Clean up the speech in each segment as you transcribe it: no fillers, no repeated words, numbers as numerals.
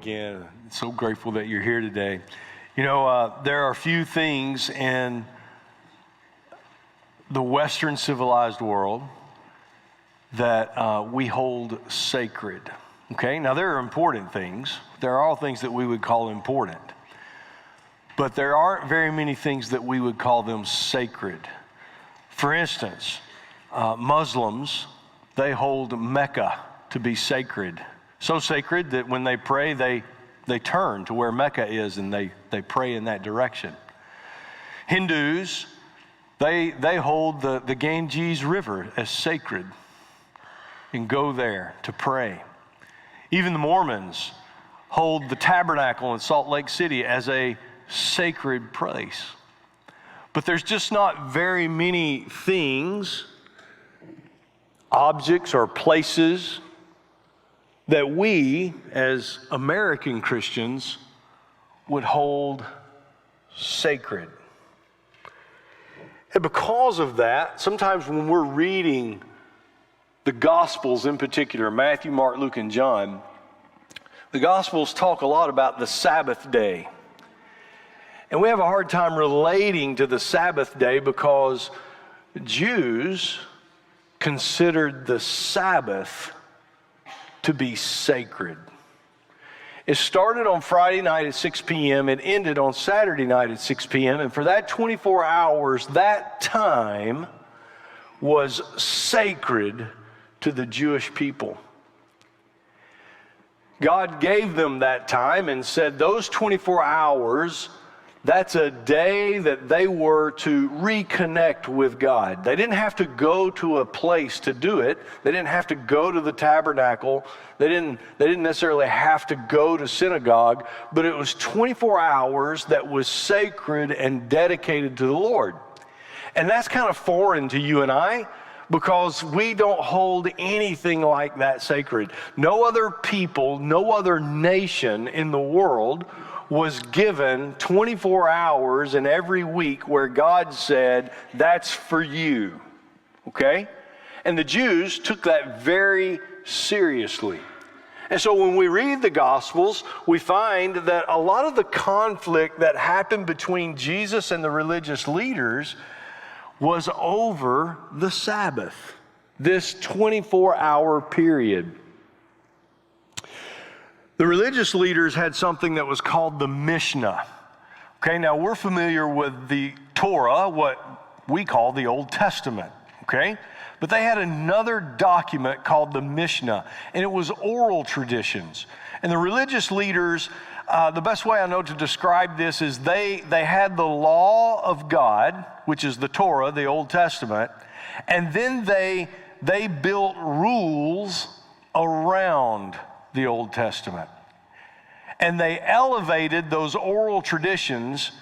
again. So grateful that you're here today. You know, there are few things in the Western civilized world that we hold sacred. Okay, now there are important things. There are all things that we would call important. But there aren't very many things that we would call them sacred. For instance, Muslims, they hold Mecca to be sacred. So sacred that when they pray, they turn to where Mecca is and they pray in that direction. Hindus, they hold the Ganges River as sacred and go there to pray. Even the Mormons hold the tabernacle in Salt Lake City as a sacred place. But there's just not very many things, objects or places that we as American Christians would hold sacred. And because of that, sometimes when we're reading the Gospels in particular, Matthew, Mark, Luke, and John, the Gospels talk a lot about the Sabbath day. And we have a hard time relating to the Sabbath day because Jews considered the Sabbath to be sacred. It started on Friday night at 6 p.m. It ended on Saturday night at 6 p.m. And for that 24 hours, that time was sacred to the Jewish people. God gave them that time and said those 24 hours, that's a day that they were to reconnect with God. They didn't have to go to a place to do it. They didn't have to go to the tabernacle. They didn't necessarily have to go to synagogue, but it was 24 hours that was sacred and dedicated to the Lord. And that's kind of foreign to you and I, because we don't hold anything like that sacred. No other people, no other nation in the world was given 24 hours in every week where God said, that's for you, okay? And the Jews took that very seriously. And so when we read the Gospels, we find that a lot of the conflict that happened between Jesus and the religious leaders was over the Sabbath, this 24-hour period. The religious leaders had something that was called the Mishnah. Okay, now we're familiar with the Torah, what we call the Old Testament, okay? But they had another document called the Mishnah, and it was oral traditions. And the religious leaders, the best way I know to describe this is they had the law of God, which is the Torah, the Old Testament, and then they built rules around the Old Testament. And they elevated those oral traditions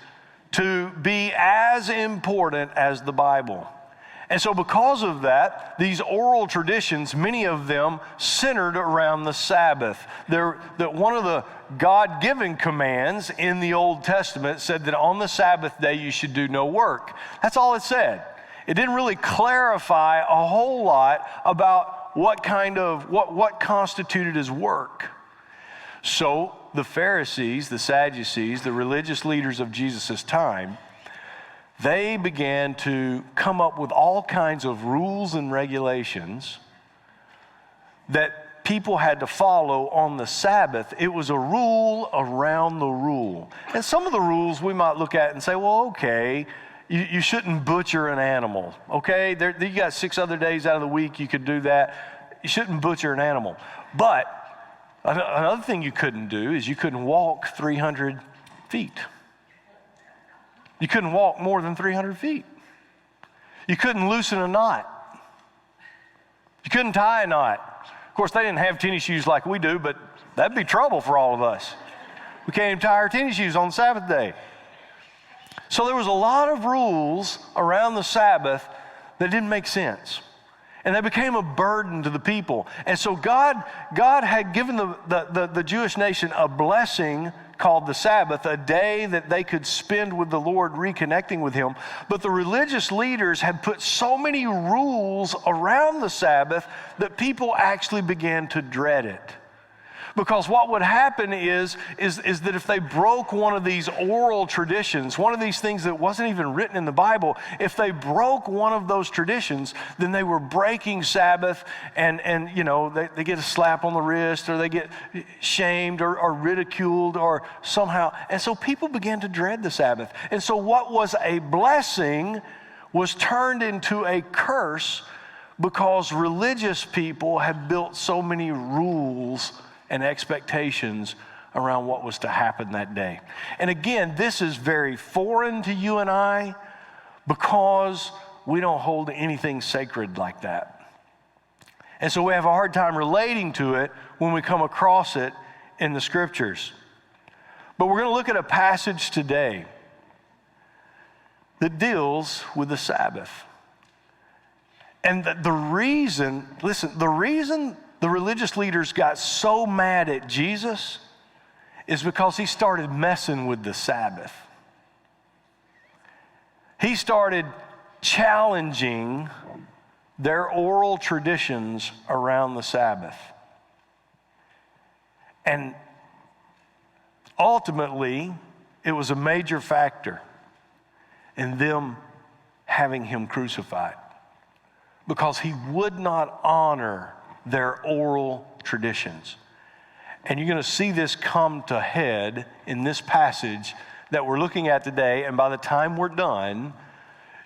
to be as important as the Bible. And so because of that, these oral traditions, many of them centered around the Sabbath. That one of the God-given commands in the Old Testament said that on the Sabbath day you should do no work. That's all it said. It didn't really clarify a whole lot about what constituted as work. So the Pharisees, the Sadducees, the religious leaders of Jesus' time, they began to come up with all kinds of rules and regulations that people had to follow on the Sabbath. It was a rule around the rule. And some of the rules we might look at and say, well, okay, you shouldn't butcher an animal, okay? You got 6 other days out of the week you could do that. You shouldn't butcher an animal. But another thing you couldn't do is you couldn't walk 300 feet. You couldn't walk more than 300 feet. You couldn't loosen a knot. You couldn't tie a knot. Of course, they didn't have tennis shoes like we do, but that'd be trouble for all of us. We can't even tie our tennis shoes on the Sabbath day. So there was a lot of rules around the Sabbath that didn't make sense. And they became a burden to the people. And so God had given the Jewish nation a blessing called the Sabbath, a day that they could spend with the Lord reconnecting with Him. But the religious leaders had put so many rules around the Sabbath that people actually began to dread it. Because what would happen is that if they broke one of these oral traditions, one of these things that wasn't even written in the Bible, if they broke one of those traditions, then they were breaking Sabbath, and they get a slap on the wrist, or they get shamed or ridiculed or somehow. And so people began to dread the Sabbath. And so what was a blessing was turned into a curse, because religious people had built so many rules and expectations around what was to happen that day. And again, this is very foreign to you and I, because we don't hold anything sacred like that. And so we have a hard time relating to it when we come across it in the scriptures. But we're going to look at a passage today that deals with the Sabbath. And the reason the religious leaders got so mad at Jesus is because he started messing with the Sabbath. He started challenging their oral traditions around the Sabbath. And ultimately, it was a major factor in them having him crucified, because he would not honor their oral traditions. And you're going to see this come to head in this passage that we're looking at today, and by the time we're done,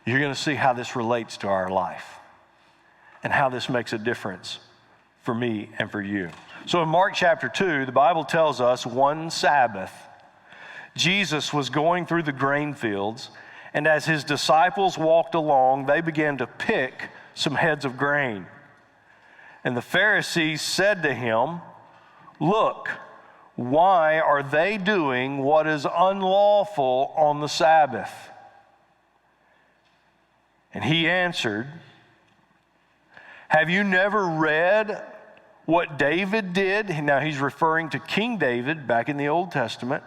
you're going to see how this relates to our life and how this makes a difference for me and for you. So in Mark chapter 2, the Bible tells us one Sabbath, Jesus was going through the grain fields, and as his disciples walked along, they began to pick some heads of grain. And the Pharisees said to him, "Look, why are they doing what is unlawful on the Sabbath?" And he answered, "Have you never read what David did?" Now he's referring to King David back in the Old Testament.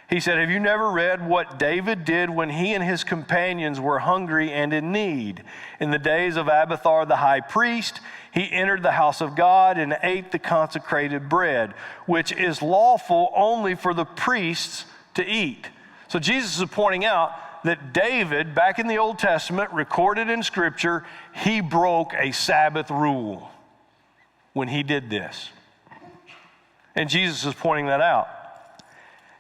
He said, "Have you never read what David did when he and his companions were hungry and in need? In the days of Abiathar the high priest, he entered the house of God and ate the consecrated bread, which is lawful only for the priests to eat." So Jesus is pointing out that David, back in the Old Testament, recorded in Scripture, he broke a Sabbath rule when he did this. And Jesus is pointing that out.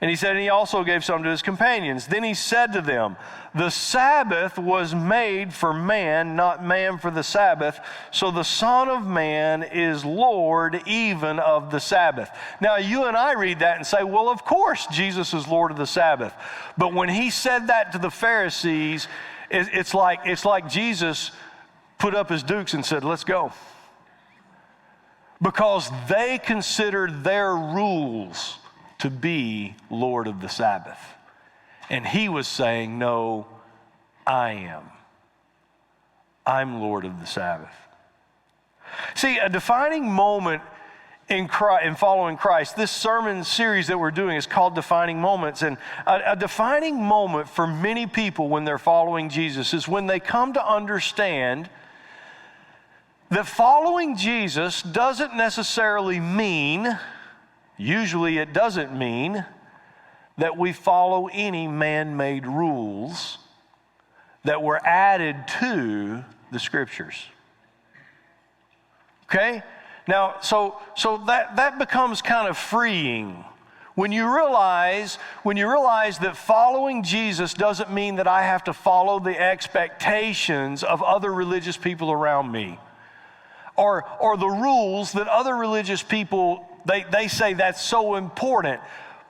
And he said, and he also gave some to his companions. Then he said to them, "The Sabbath was made for man, not man for the Sabbath. So the Son of Man is Lord even of the Sabbath." Now you and I read that and say, well, of course Jesus is Lord of the Sabbath. But when he said that to the Pharisees, it's like Jesus put up his dukes and said, "Let's go." Because they considered their rules to be Lord of the Sabbath. And he was saying, no, I am. I'm Lord of the Sabbath. See, a defining moment in following Christ, this sermon series that we're doing is called Defining Moments. And a defining moment for many people when they're following Jesus is when they come to understand that following Jesus doesn't necessarily mean, usually it doesn't mean, that we follow any man-made rules that were added to the Scriptures. Okay? Now, so that becomes kind of freeing when you realize that following Jesus doesn't mean that I have to follow the expectations of other religious people around me, or the rules that other religious people they say that's so important,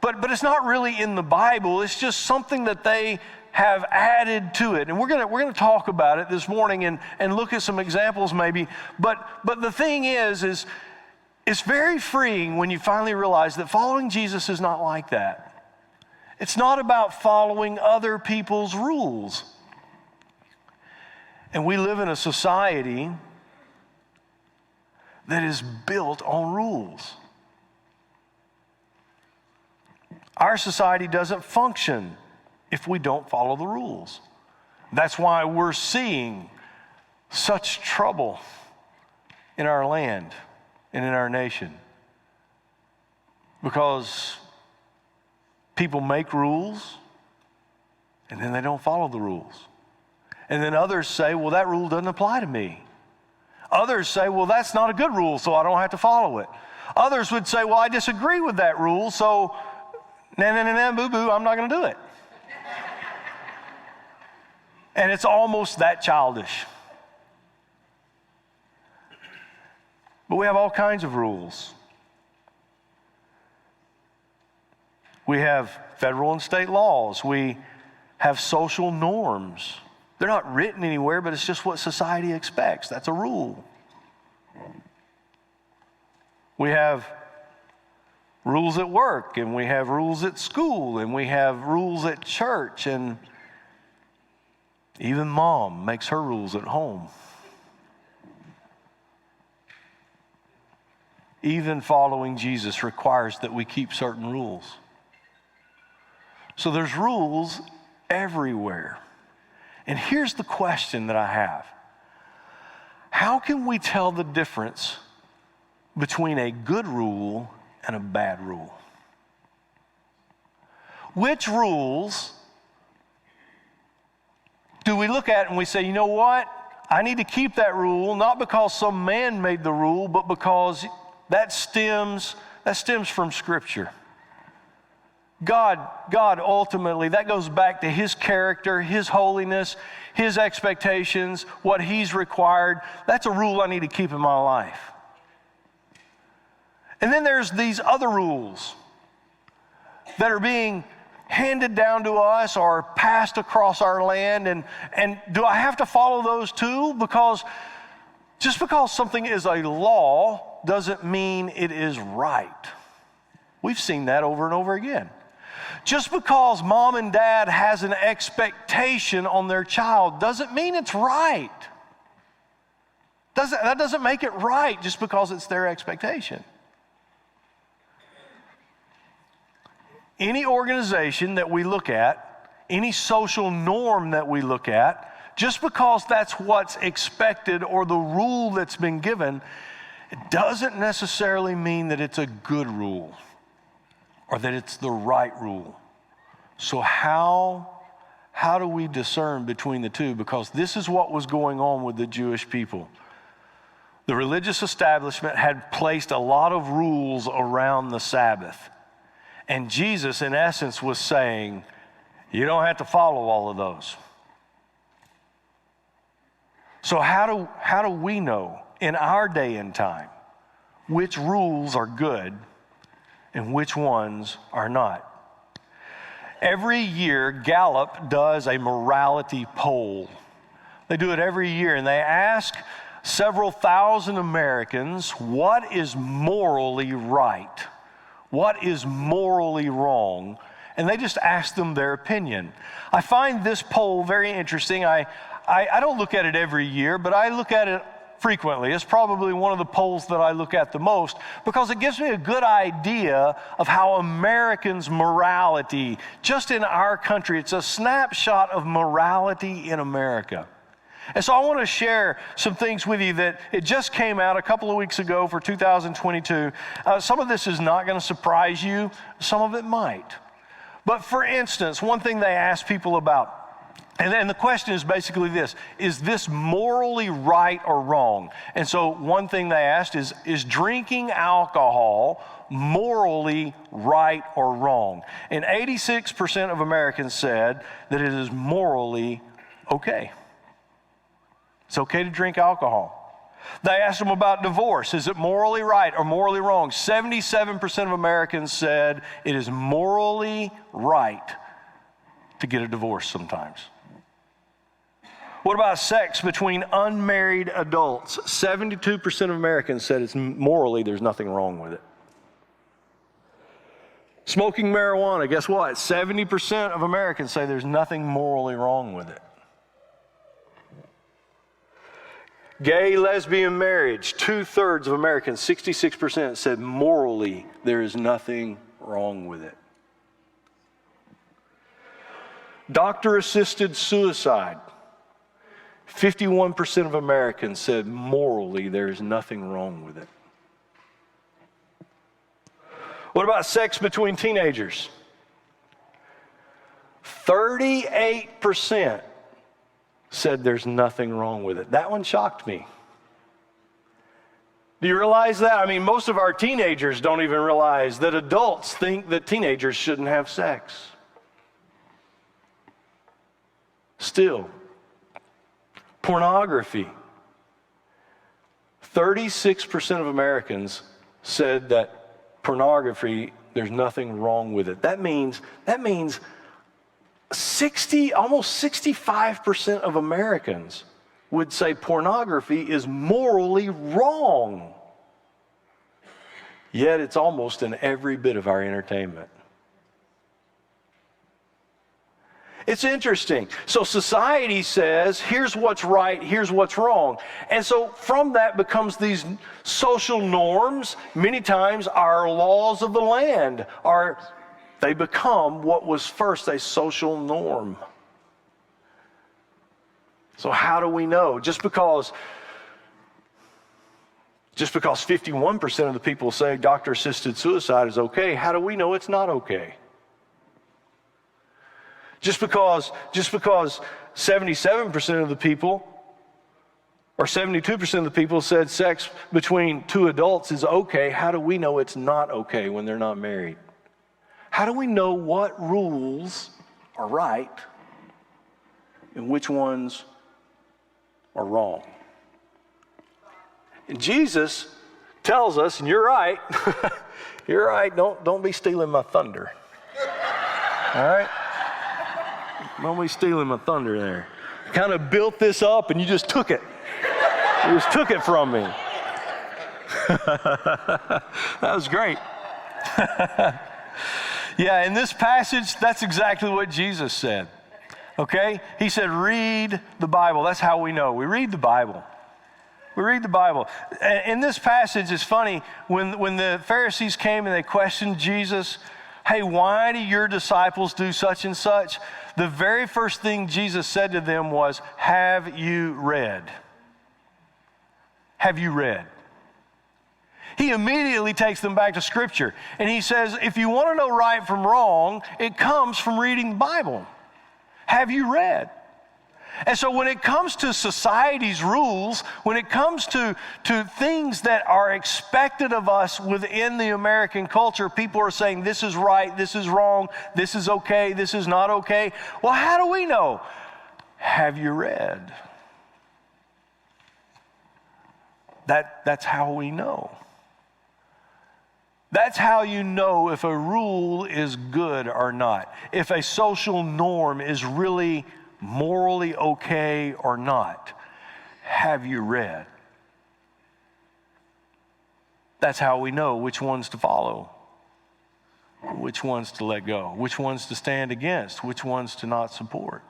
but it's not really in the Bible. It's just something that they have added to it. And we're gonna talk about it this morning and look at some examples maybe. But the thing is it's very freeing when you finally realize that following Jesus is not like that. It's not about following other people's rules. And we live in a society that is built on rules. Our society doesn't function if we don't follow the rules. That's why we're seeing such trouble in our land and in our nation. because people make rules and then they don't follow the rules. And then others say, well, that rule doesn't apply to me. Others say, well, that's not a good rule, so I don't have to follow it. Others would say, well, I disagree with that rule, so boo-boo, I'm not going to do it. And it's almost that childish. But we have all kinds of rules. We have federal and state laws. We have social norms. They're not written anywhere, but it's just what society expects. That's a rule. We have rules at work, and we have rules at school, and we have rules at church, and even mom makes her rules at home. Even following Jesus requires that we keep certain rules. So there's rules everywhere. And here's the question that I have. How can we tell the difference between a good rule and a bad rule? Which rules do we look at and we say, you know what? I need to keep that rule, not because some man made the rule, but because that stems from Scripture. God ultimately, that goes back to His character, His holiness, His expectations, what He's required. That's a rule I need to keep in my life. And then there's these other rules that are being handed down to us or passed across our land. And do I have to follow those too? Because just because something is a law doesn't mean it is right. We've seen that over and over again. Just because mom and dad has an expectation on their child doesn't mean it's right. That doesn't make it right just because it's their expectation. Any organization that we look at, any social norm that we look at, just because that's what's expected or the rule that's been given, it doesn't necessarily mean that it's a good rule or that it's the right rule. So how do we discern between the two? Because this is what was going on with the Jewish people. The religious establishment had placed a lot of rules around the Sabbath. And Jesus, in essence, was saying, you don't have to follow all of those. So how do we know in our day and time which rules are good and which ones are not? Every year, Gallup does a morality poll. They do it every year, and they ask several thousand Americans, what is morally right? What is morally wrong? And they just ask them their opinion. I find this poll very interesting. I don't look at it every year, but I look at it frequently. It's probably one of the polls that I look at the most because it gives me a good idea of how Americans' morality, just in our country, it's a snapshot of morality in America. And so I want to share some things with you that it just came out a couple of weeks ago for 2022. Some of this is not going to surprise you. Some of it might. But for instance, one thing they ask people about, and the question is basically this: is this morally right or wrong? And so one thing they asked is drinking alcohol morally right or wrong? And 86% of Americans said that it is morally okay. It's okay to drink alcohol. They asked them about divorce. Is it morally right or morally wrong? 77% of Americans said it is morally right to get a divorce sometimes. What about sex between unmarried adults? 72% of Americans said it's morally, there's nothing wrong with it. Smoking marijuana, guess what? 70% of Americans say there's nothing morally wrong with it. Gay, lesbian marriage, 2/3 of Americans, 66% said morally there is nothing wrong with it. Doctor-assisted suicide, 51% of Americans said morally there is nothing wrong with it. What about sex between teenagers? 38% said there's nothing wrong with it. That one shocked me. Do you realize that? I mean, most of our teenagers don't even realize that adults think that teenagers shouldn't have sex. Still, pornography. 36% of Americans said that pornography, there's nothing wrong with it. That means almost 65% of Americans would say pornography is morally wrong. Yet it's almost in every bit of our entertainment. It's interesting. So society says, here's what's right, here's what's wrong. And so from that becomes these social norms. Many times our laws of the land they become what was first a social norm. So how do we know? Just because 51% of the people say doctor-assisted suicide is okay, how do we know it's not okay? Just because 77% of the people or 72% of the people said sex between two adults is okay, how do we know it's not okay when they're not married? How do we know what rules are right and which ones are wrong? And Jesus tells us, and you're right, you're right, don't be stealing my thunder. All right? Don't be stealing my thunder there. Kind of built this up and you just took it. You just took it from me. That was great. Yeah, in this passage, that's exactly what Jesus said. Okay? He said, read the Bible. That's how we know. We read the Bible. We read the Bible. In this passage, it's funny, when the Pharisees came and they questioned Jesus, hey, why do your disciples do such and such? The very first thing Jesus said to them was, have you read? Have you read? He immediately takes them back to Scripture. And he says, if you want to know right from wrong, it comes from reading the Bible. Have you read? And so when it comes to society's rules, when it comes to things that are expected of us within the American culture, people are saying this is right, this is wrong, this is okay, this is not okay. Well, how do we know? Have you read? That's how we know. That's how you know if a rule is good or not. If a social norm is really morally okay or not. Have you read? That's how we know which ones to follow, which ones to let go, which ones to stand against, which ones to not support.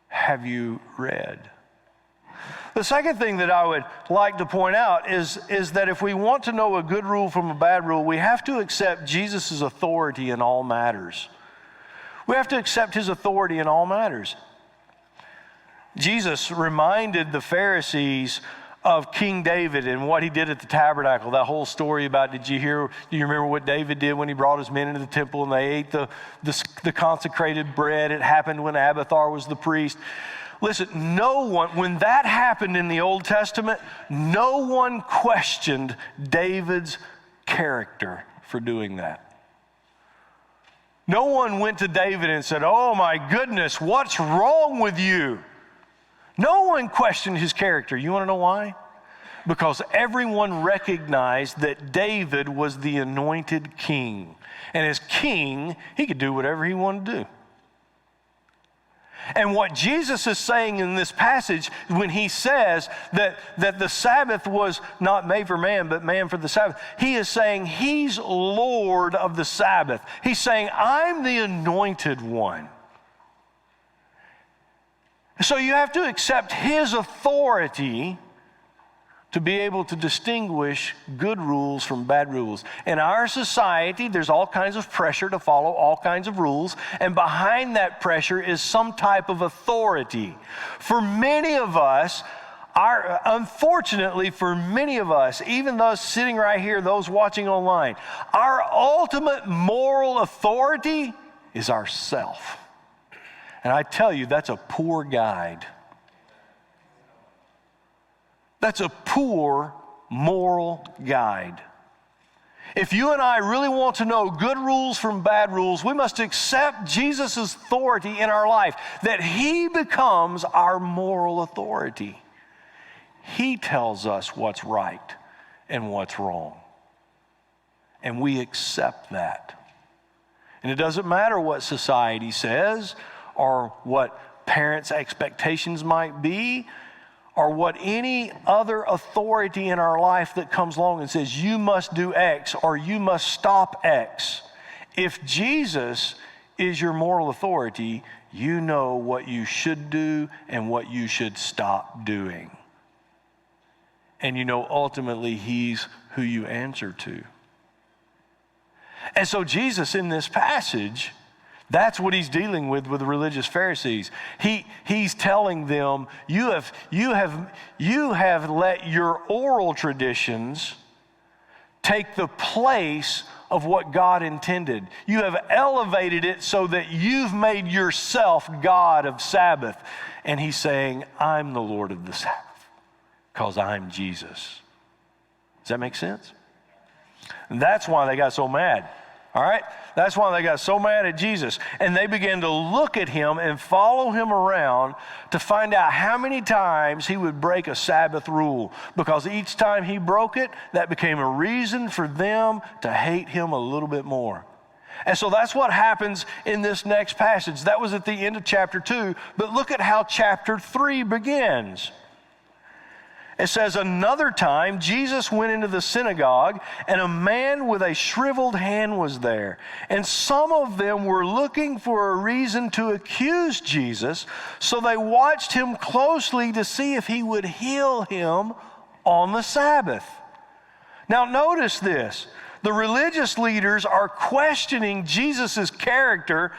Have you read? The second thing that I would like to point out is that if we want to know a good rule from a bad rule, we have to accept Jesus' authority in all matters. We have to accept his authority in all matters. Jesus reminded the Pharisees of King David and what he did at the tabernacle. That whole story about, do you remember what David did when he brought his men into the temple and they ate the consecrated bread? It happened when Abiathar was the priest. Listen, no one, when that happened in the Old Testament, no one questioned David's character for doing that. No one went to David and said, oh my goodness, what's wrong with you? No one questioned his character. You want to know why? Because everyone recognized that David was the anointed king. And as king, he could do whatever he wanted to do. And what Jesus is saying in this passage, when he says that the Sabbath was not made for man, but man for the Sabbath, he is saying he's Lord of the Sabbath. He's saying, I'm the anointed one. So you have to accept his authority to be able to distinguish good rules from bad rules. In our society, there's all kinds of pressure to follow all kinds of rules, and behind that pressure is some type of authority. For many of us, Unfortunately, for many of us, even those sitting right here, those watching online, our ultimate moral authority is ourself. And I tell you, that's a poor guide. That's a poor moral guide. If you and I really want to know good rules from bad rules, we must accept Jesus' authority in our life, that He becomes our moral authority. He tells us what's right and what's wrong. And we accept that. And it doesn't matter what society says or what parents' expectations might be, or what any other authority in our life that comes along and says, you must do X or you must stop X. If Jesus is your moral authority, you know what you should do and what you should stop doing. And you know ultimately He's who you answer to. And so Jesus in this passage, that's what He's dealing with the religious Pharisees. He's telling them, you have let your oral traditions take the place of what God intended. You have elevated it so that you've made yourself God of Sabbath. And He's saying, I'm the Lord of the Sabbath because I'm Jesus. Does that make sense? And that's why they got so mad. All right? That's why they got so mad at Jesus. And they began to look at Him and follow Him around to find out how many times He would break a Sabbath rule. Because each time He broke it, that became a reason for them to hate Him a little bit more. And so that's what happens in this next passage. That was at the end of chapter 2. But look at how chapter 3 begins. It says, another time, Jesus went into the synagogue, and a man with a shriveled hand was there. And some of them were looking for a reason to accuse Jesus, so they watched Him closely to see if He would heal him on the Sabbath. Now, notice this. The religious leaders are questioning Jesus' character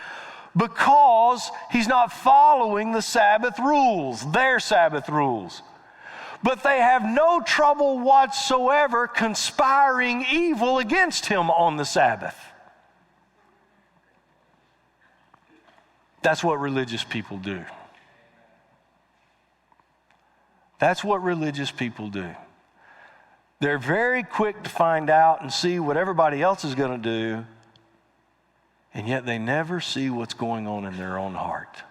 because He's not following the Sabbath rules, their Sabbath rules. But they have no trouble whatsoever conspiring evil against Him on the Sabbath. That's what religious people do. That's what religious people do. They're very quick to find out and see what everybody else is going to do, and yet they never see what's going on in their own heart.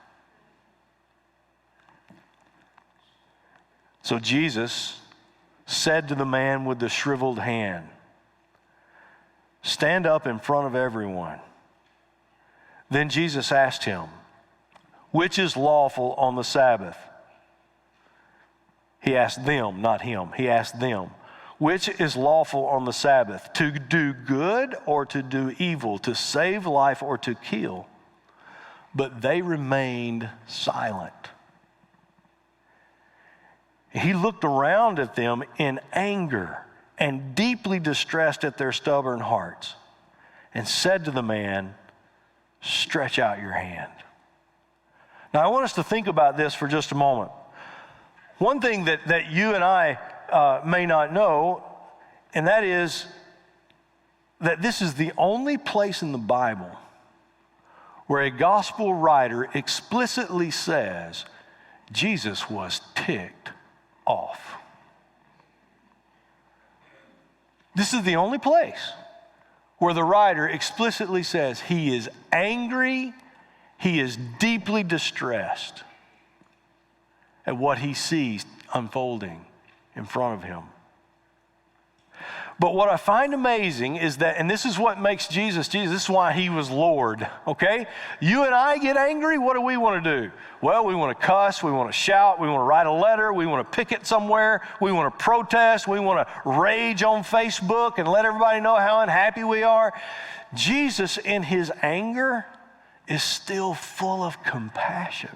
So Jesus said to the man with the shriveled hand, stand up in front of everyone. Then Jesus asked him, which is lawful on the Sabbath? He asked them, not him. He asked them, which is lawful on the Sabbath? To do good or to do evil? To save life or to kill? But they remained silent. He looked around at them in anger and deeply distressed at their stubborn hearts and said to the man, stretch out your hand. Now, I want us to think about this for just a moment. One thing that you and I may not know, and that is that this is the only place in the Bible where a gospel writer explicitly says Jesus was ticked off. This is the only place where the writer explicitly says he is angry, he is deeply distressed at what he sees unfolding in front of him. But what I find amazing is that, and this is what makes Jesus, this is why He was Lord, okay? You and I get angry, what do we want to do? Well, we want to cuss, we want to shout, we want to write a letter, we want to picket somewhere, we want to protest, we want to rage on Facebook and let everybody know how unhappy we are. Jesus, in His anger, is still full of compassion.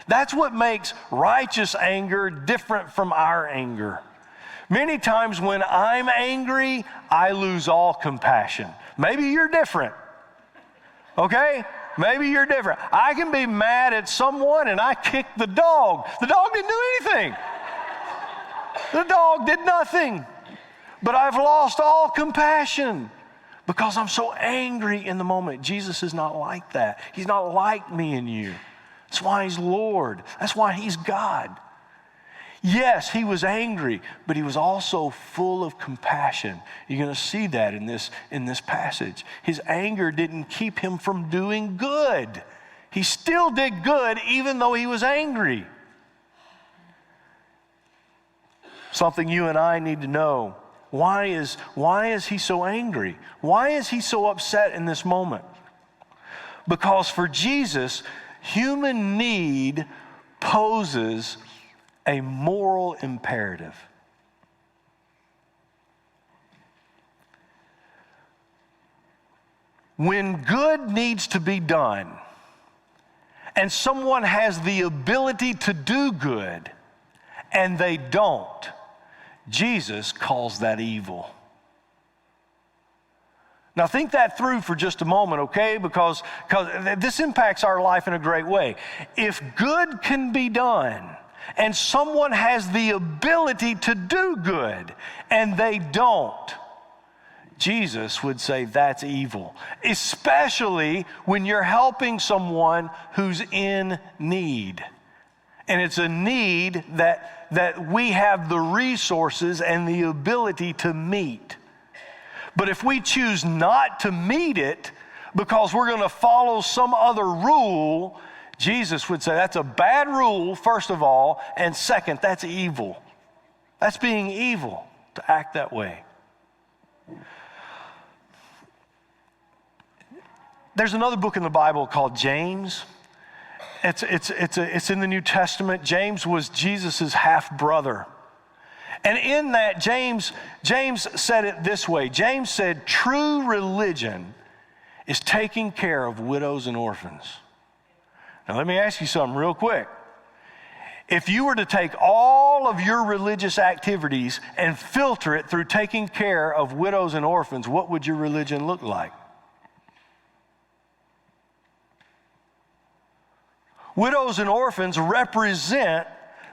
That's what makes righteous anger different from our anger. Many times when I'm angry, I lose all compassion. Maybe you're different, okay? Maybe you're different. I can be mad at someone and I kick the dog. The dog didn't do anything. The dog did nothing. But I've lost all compassion because I'm so angry in the moment. Jesus is not like that. He's not like me and you. That's why he's Lord. That's why he's God. Yes, he was angry, but he was also full of compassion. You're going to see that in this passage. His anger didn't keep him from doing good. He still did good even though he was angry. Something you and I need to know. Why is he so angry? Why is he so upset in this moment? Because for Jesus, human need poses a moral imperative. When good needs to be done, and someone has the ability to do good, and they don't, Jesus calls that evil. Now think that through for just a moment, okay? Because this impacts our life in a great way. If good can be done, and someone has the ability to do good, and they don't, Jesus would say that's evil, especially when you're helping someone who's in need. And it's a need that we have the resources and the ability to meet. But if we choose not to meet it because we're going to follow some other rule, Jesus would say that's a bad rule, first of all, and second, that's evil. That's being evil to act that way. There's another book in the Bible called James. It's in the New Testament. James was Jesus' half-brother. And in that, James said it this way. James said, true religion is taking care of widows and orphans. Now let me ask you something real quick. If you were to take all of your religious activities and filter it through taking care of widows and orphans, what would your religion look like? Widows and orphans represent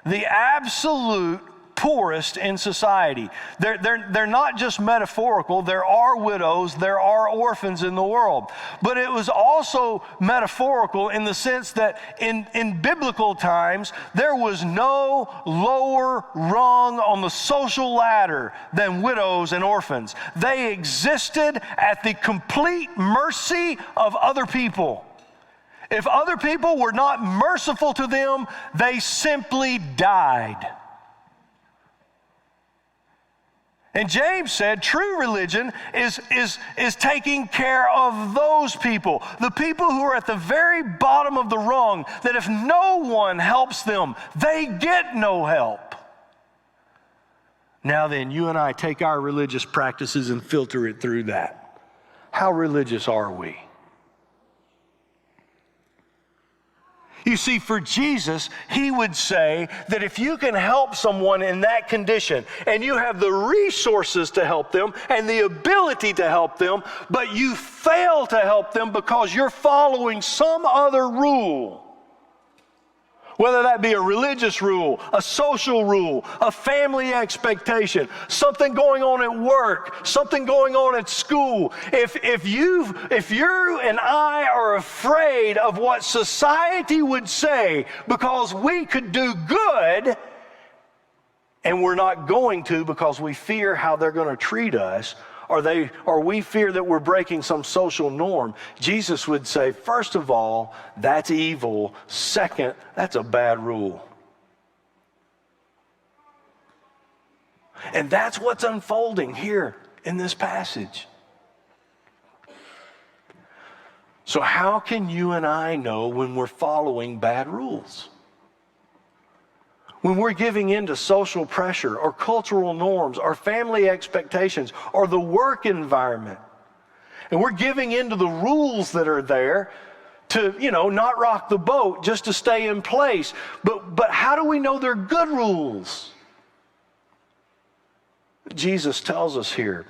the absolute poorest in society. They're not just metaphorical. There are widows, there are orphans in the world. But it was also metaphorical in the sense that in biblical times, there was no lower rung on the social ladder than widows and orphans. They existed at the complete mercy of other people. If other people were not merciful to them, they simply died. And James said true religion is taking care of those people, the people who are at the very bottom of the rung, that if no one helps them, they get no help. Now then, you and I take our religious practices and filter it through that. How religious are we? You see, for Jesus, he would say that if you can help someone in that condition and you have the resources to help them and the ability to help them, but you fail to help them because you're following some other rule, whether that be a religious rule, a social rule, a family expectation, something going on at work, something going on at school. If you and I are afraid of what society would say because we could do good and we're not going to because we fear how they're going to treat us, or we fear that we're breaking some social norm, Jesus would say, first of all, that's evil. Second, that's a bad rule. And that's what's unfolding here in this passage. So how can you and I know when we're following bad rules? When we're giving in to social pressure or cultural norms or family expectations or the work environment, and we're giving in to the rules that are there to, not rock the boat, just to stay in place. But how do we know they're good rules? Jesus tells us here,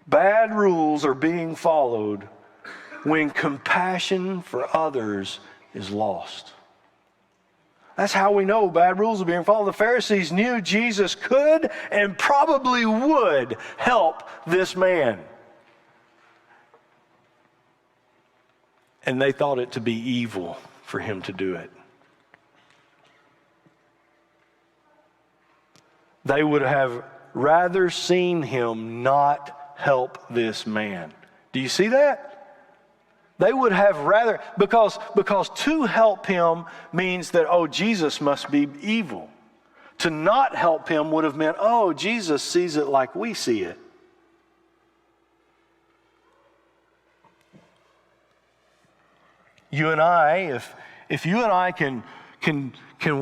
bad rules are being followed when compassion for others is lost. That's how we know bad rules are being followed. The Pharisees knew Jesus could and probably would help this man. And they thought it to be evil for him to do it. They would have rather seen him not help this man. Do you see that? They would have rather, because to help him means that, oh, Jesus must be evil. To not help him would have meant, oh, Jesus sees it like we see it. You and I, if you and I can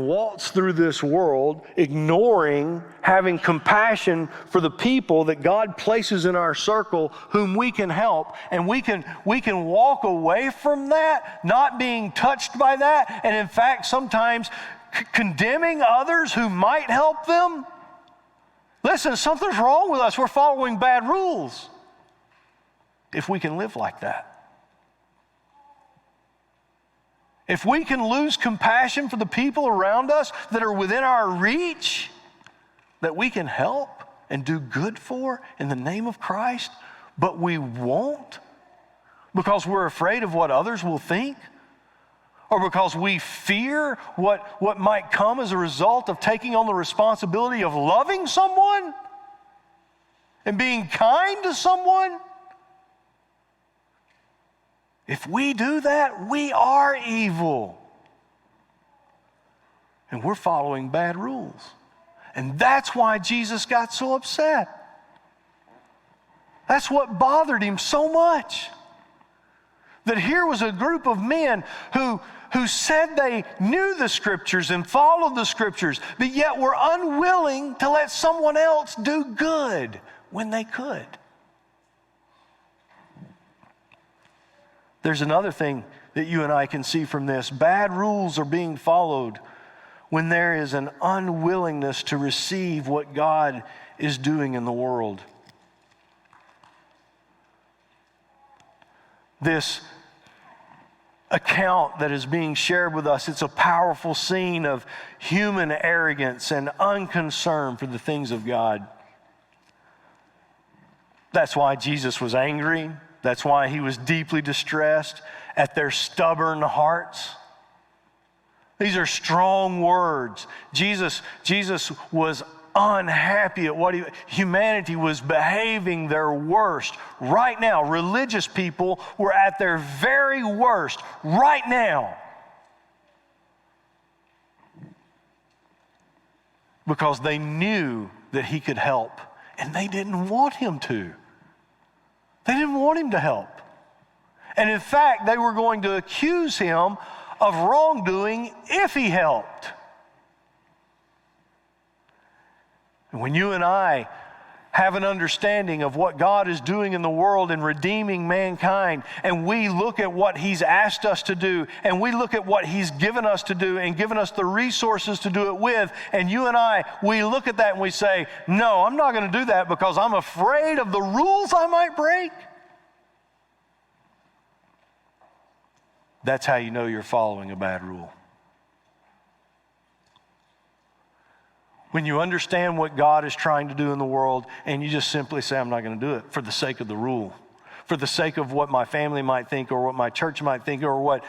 waltz through this world ignoring having compassion for the people that God places in our circle whom we can help, and we can walk away from that, not being touched by that, and in fact sometimes condemning others who might help them. Listen, something's wrong with us. We're following bad rules if we can live like that. If we can lose compassion for the people around us that are within our reach, that we can help and do good for in the name of Christ, but we won't because we're afraid of what others will think, or because we fear what might come as a result of taking on the responsibility of loving someone and being kind to someone. If we do that, we are evil. And we're following bad rules. And that's why Jesus got so upset. That's what bothered him so much. That here was a group of men who said they knew the Scriptures and followed the Scriptures, but yet were unwilling to let someone else do good when they could. There's another thing that you and I can see from this. Bad rules are being followed when there is an unwillingness to receive what God is doing in the world. This account that is being shared with us, it's a powerful scene of human arrogance and unconcern for the things of God. That's why Jesus was angry. That's why he was deeply distressed at their stubborn hearts. These are strong words. Jesus was unhappy at what humanity was behaving their worst. Right now, religious people were at their very worst right now. Because they knew that he could help, and they didn't want him to. They didn't want him to help. And in fact, they were going to accuse him of wrongdoing if he helped. And when you and I have an understanding of what God is doing in the world and redeeming mankind, and we look at what he's asked us to do, and we look at what he's given us to do and given us the resources to do it with, and you and I, we look at that and we say, no, I'm not going to do that because I'm afraid of the rules I might break. That's how you know you're following a bad rule. When you understand what God is trying to do in the world and you just simply say, I'm not going to do it for the sake of the rule, for the sake of what my family might think, or what my church might think, or what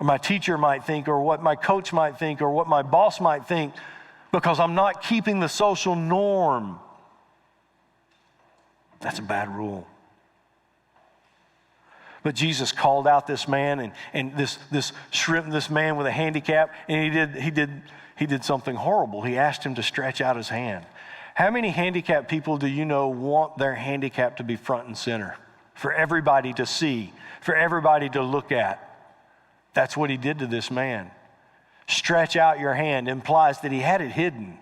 my teacher might think, or what my coach might think, or what my boss might think, because I'm not keeping the social norm. That's a bad rule. But Jesus called out this man and this man with a handicap, and he did something horrible. He asked him to stretch out his hand. How many handicapped people do you know want their handicap to be front and center, for everybody to see, for everybody to look at? That's what he did to this man. Stretch out your hand implies that he had it hidden.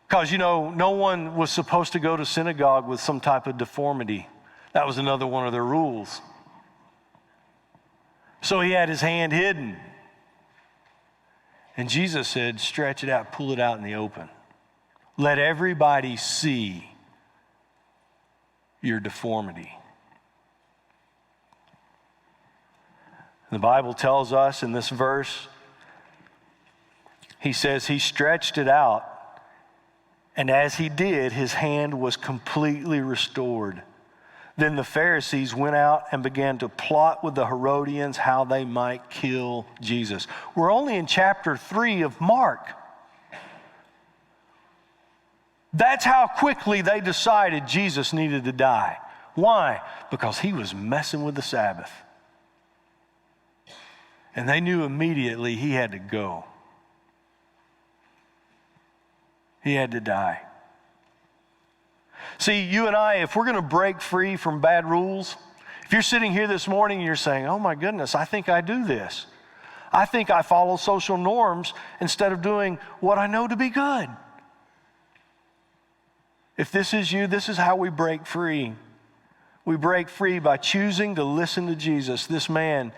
Because, no one was supposed to go to synagogue with some type of deformity. That was another one of their rules. So he had his hand hidden. And Jesus said, stretch it out, pull it out in the open. Let everybody see your deformity. The Bible tells us in this verse, he says he stretched it out, and as he did, his hand was completely restored. Then the Pharisees went out and began to plot with the Herodians how they might kill Jesus. We're only in chapter 3 of Mark. That's how quickly they decided Jesus needed to die. Why? Because he was messing with the Sabbath. And they knew immediately he had to go. He had to die. See, you and I, if we're going to break free from bad rules, if you're sitting here this morning and you're saying, oh my goodness, I think I do this. I think I follow social norms instead of doing what I know to be good. If this is you, this is how we break free. We break free by choosing to listen to Jesus. This man,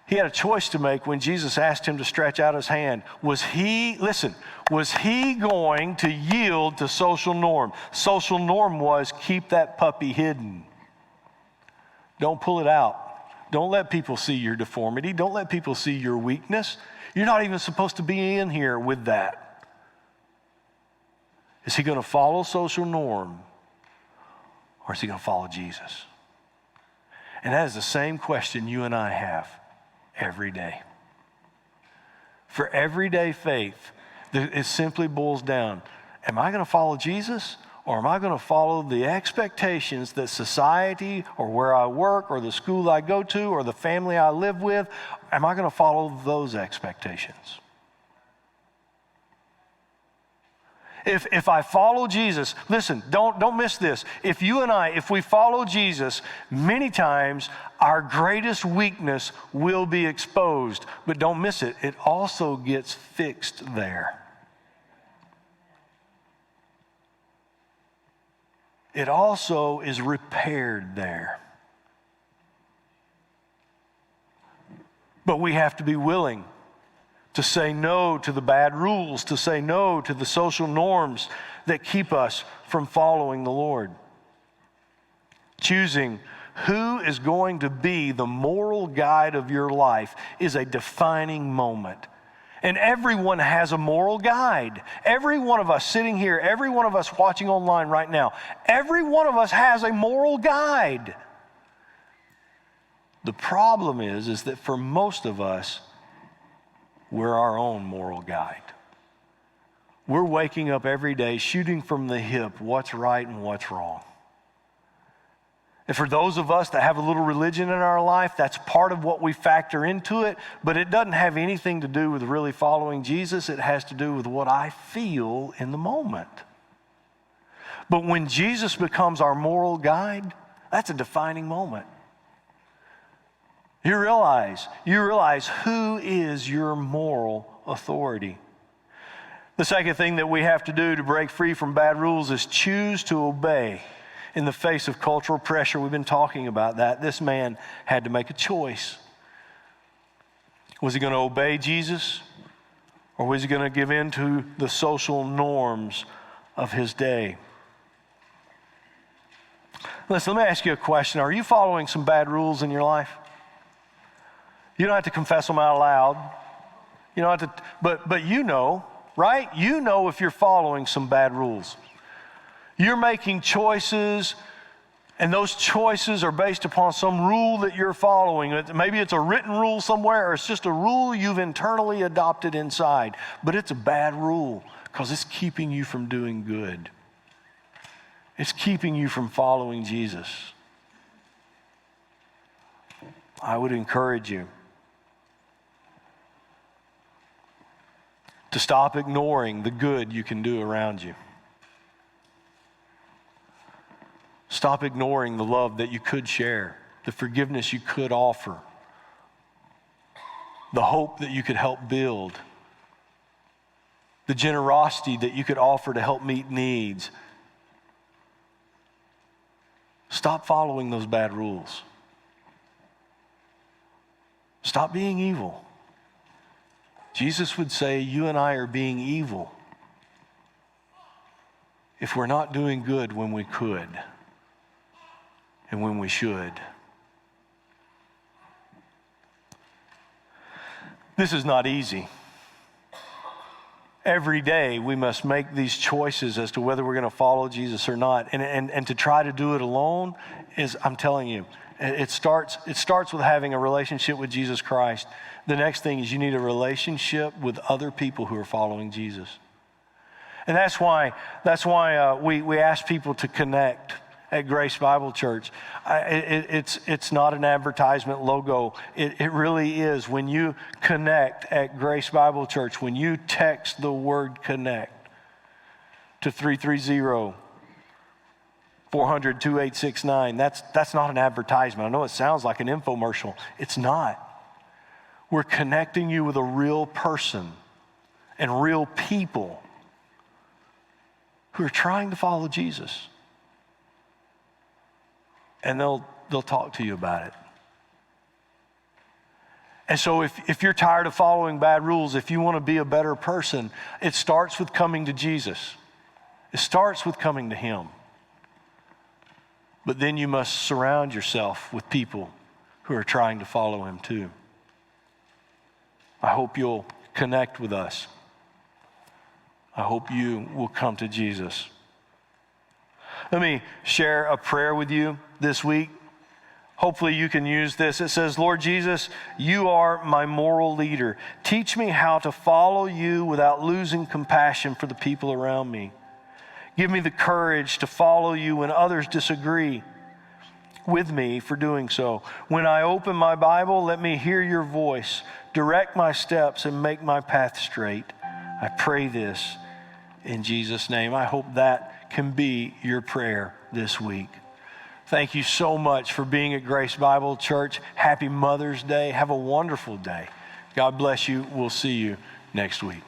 he had a choice to make when Jesus asked him to stretch out his hand. Was he going to yield to social norm? Social norm was keep that puppy hidden. Don't pull it out. Don't let people see your deformity. Don't let people see your weakness. You're not even supposed to be in here with that. Is he going to follow social norm, or is he going to follow Jesus? And that is the same question you and I have every day. For everyday faith, it simply boils down, am I going to follow Jesus, or am I going to follow the expectations that society or where I work or the school I go to or the family I live with, am I going to follow those expectations? If I follow Jesus, listen, don't miss this. If we follow Jesus, many times our greatest weakness will be exposed. But don't miss it. It also gets fixed there. It also is repaired there. But we have to be willing to say no to the bad rules, to say no to the social norms that keep us from following the Lord. Choosing who is going to be the moral guide of your life is a defining moment. And everyone has a moral guide. Every one of us sitting here, every one of us watching online right now, every one of us has a moral guide. The problem is that for most of us, we're our own moral guide. We're waking up every day shooting from the hip what's right and what's wrong. And for those of us that have a little religion in our life, that's part of what we factor into it, but it doesn't have anything to do with really following Jesus. It has to do with what I feel in the moment. But when Jesus becomes our moral guide, that's a defining moment. You realize who is your moral authority. The second thing that we have to do to break free from bad rules is choose to obey in the face of cultural pressure. We've been talking about that. This man had to make a choice. Was he going to obey Jesus, or was he going to give in to the social norms of his day? Listen, let me ask you a question. Are you following some bad rules in your life? You don't have to confess them out loud. You don't have to, but you know, right? You know if you're following some bad rules. You're making choices, and those choices are based upon some rule that you're following. Maybe it's a written rule somewhere, or it's just a rule you've internally adopted inside. But it's a bad rule because it's keeping you from doing good. It's keeping you from following Jesus. I would encourage you to stop ignoring the good you can do around you. Stop ignoring the love that you could share, the forgiveness you could offer, the hope that you could help build, the generosity that you could offer to help meet needs. Stop following those bad rules. Stop being evil. Jesus would say you and I are being evil if we're not doing good when we could and when we should. This is not easy. Every day we must make these choices as to whether we're going to follow Jesus or not. And to try to do it alone is, I'm telling you, it starts with having a relationship with Jesus Christ. The next thing is you need a relationship with other people who are following Jesus. And that's why we ask people to connect at Grace Bible Church. It's not an advertisement logo. It really is. When you connect at Grace Bible Church, when you text the word connect to 330-400-2869, that's not an advertisement. I know it sounds like an infomercial. It's not. We're connecting you with a real person and real people who are trying to follow Jesus. And they'll talk to you about it. And so if you're tired of following bad rules, if you want to be a better person, it starts with coming to Jesus. It starts with coming to Him. But then you must surround yourself with people who are trying to follow Him too. I hope you'll connect with us. I hope you will come to Jesus. Let me share a prayer with you this week. Hopefully you can use this. It says, Lord Jesus, you are my moral leader. Teach me how to follow you without losing compassion for the people around me. Give me the courage to follow you when others disagree with me for doing so. When I open my Bible, let me hear your voice. Direct my steps and make my path straight. I pray this in Jesus' name. I hope that can be your prayer this week. Thank you so much for being at Grace Bible Church. Happy Mother's Day. Have a wonderful day. God bless you. We'll see you next week.